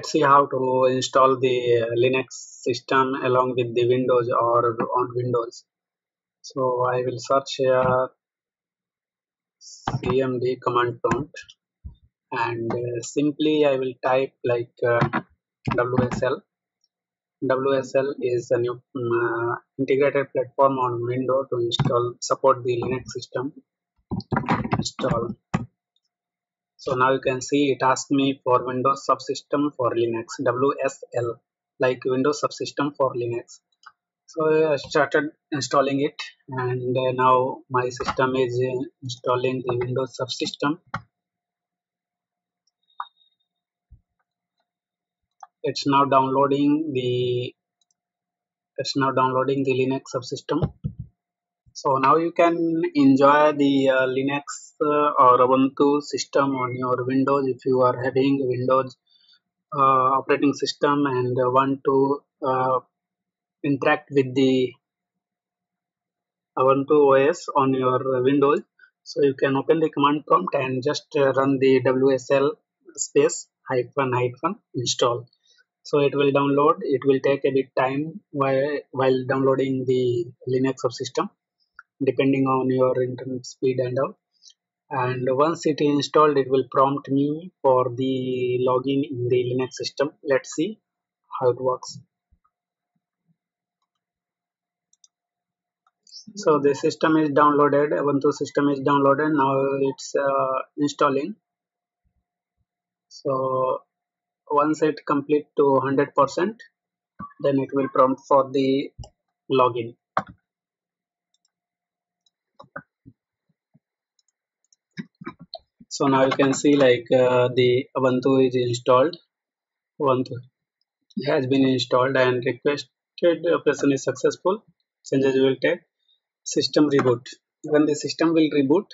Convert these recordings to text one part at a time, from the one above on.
let's see how to install the Linux system along with the Windows or on Windows. So I will search here cmd command prompt, and simply I will type like WSL. WSL is a new integrated platform on Windows to support the Linux system install. So now you can see it asked me for Windows Subsystem for Linux, WSL, like Windows Subsystem for Linux. So I started installing it, and now my system is installing the Windows Subsystem. It's now downloading the Linux Subsystem. So now you can enjoy the Linux or Ubuntu system on your Windows if you are having Windows operating system and want to interact with the Ubuntu OS on your Windows. So you can open the command prompt and just run the WSL space hyphen hyphen install. So it will download. It will take a bit time while downloading the Linux subsystem, depending on your internet speed and all. And once it is installed, it will prompt me for the login in the Linux system. Let's see how it works. So the system is downloaded, Ubuntu system is downloaded. Now it's installing. So once it complete to 100%, then it will prompt for the login. So now you can see like the Ubuntu is installed. Ubuntu has been installed and requested operation is successful. Changes will take. System reboot. When the system will reboot,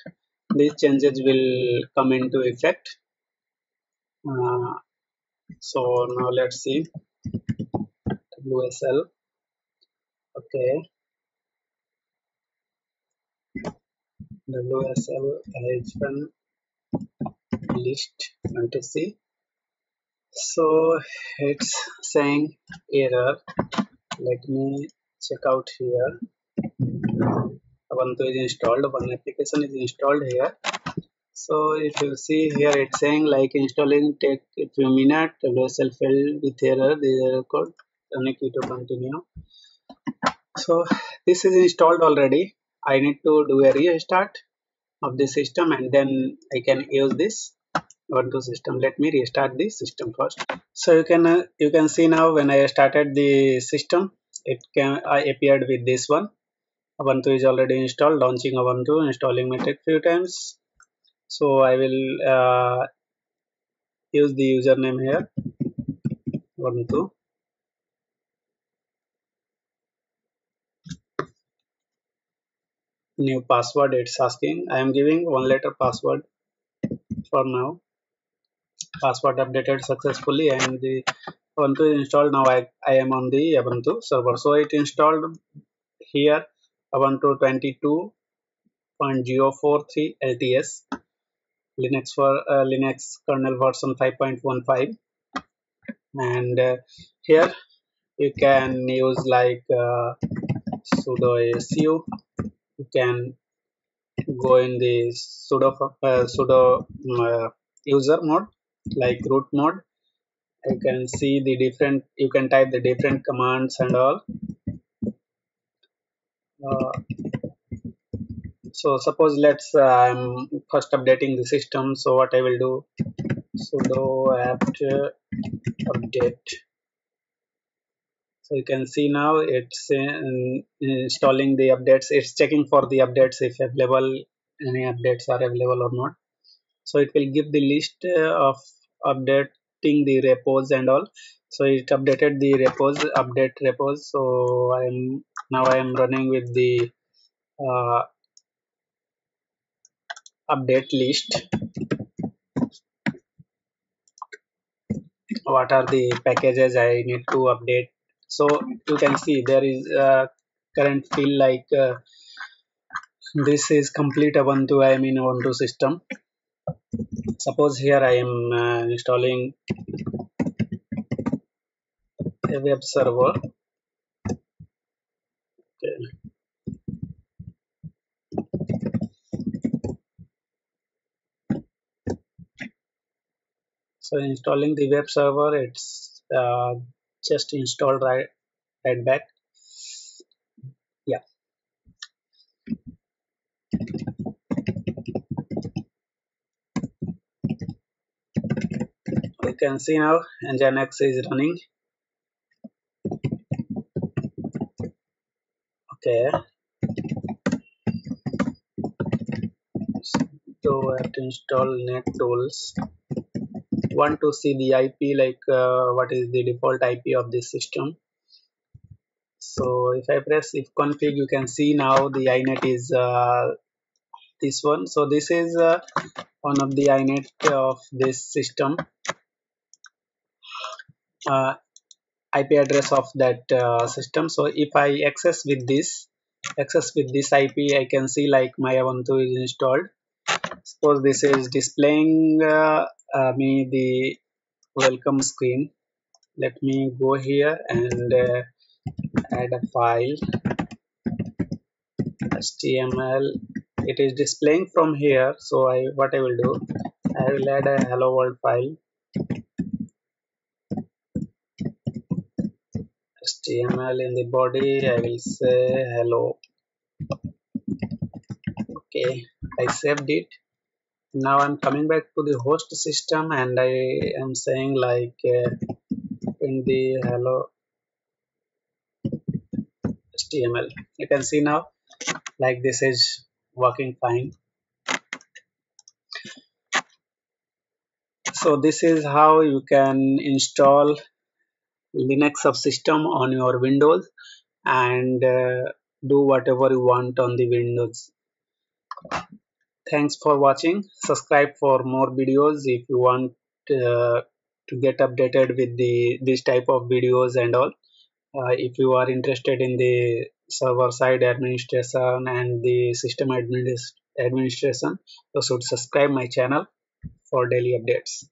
these changes will come into effect. So now let's see WSL. Okay, WSL hyphen list fantasy. So it's saying error. Let me check out here. Ubuntu is installed. One application is installed here. So if you see here, it's saying like installing take a few minutes. WSL failed with error. The error code. Connect to continue. So this is installed already. I need to do a restart of the system, and then I can use this Ubuntu system. Let me restart the system first. So you can see now when I started the system, I appeared with this one. Ubuntu is already installed. Launching Ubuntu, installing may take few times. So I will use the username here, Ubuntu. New password it's asking. I am giving one letter password for now. Password updated successfully, and the Ubuntu is installed. Now I am on the Ubuntu server. So it installed here Ubuntu 22.043 LTS, Linux for Linux kernel version 5.15, and here you can use like sudo su. You can go in the sudo user mode, like root mode. You can see the different, you can type the different commands and all. So suppose I'm first updating the system. So what I will do, sudo apt update. So you can see now it's installing the updates. It's checking for the updates if available, any updates are available or not. So it will give the list of updating the repos and all. So it updated the update repos. So I am running with the update list. What are the packages I need to update? So you can see there is current feel like this is complete Ubuntu. I am in Ubuntu system. Suppose here I am installing a web server. Okay. So installing the web server, it's just installed right back. Yeah, we can see now nginx is running. Okay, so I have to install net tools. Want to see the IP, like what is the default IP of this system. So if I press if config, you can see now the inet is this one. So this is one of the inet of this system, IP address of that system. So if I access with this IP, I can see like my Ubuntu is installed. Suppose this is displaying me the welcome screen. Let me go here and add a file HTML. It is displaying from here. So what I will do, I will add a hello world file HTML. In the body I will say hello. Okay, I saved it. Now I'm coming back to the host system and I am saying like in the hello HTML. You can see now like this is working fine. So this is how you can install Linux subsystem on your Windows and do whatever you want on the Windows. Thanks for watching. Subscribe for more videos if you want to get updated with this type of videos and all. If you are interested in the server side administration and the system administration, you should subscribe my channel for daily updates.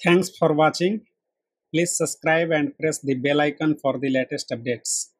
Thanks for watching. Please subscribe and press the bell icon for the latest updates.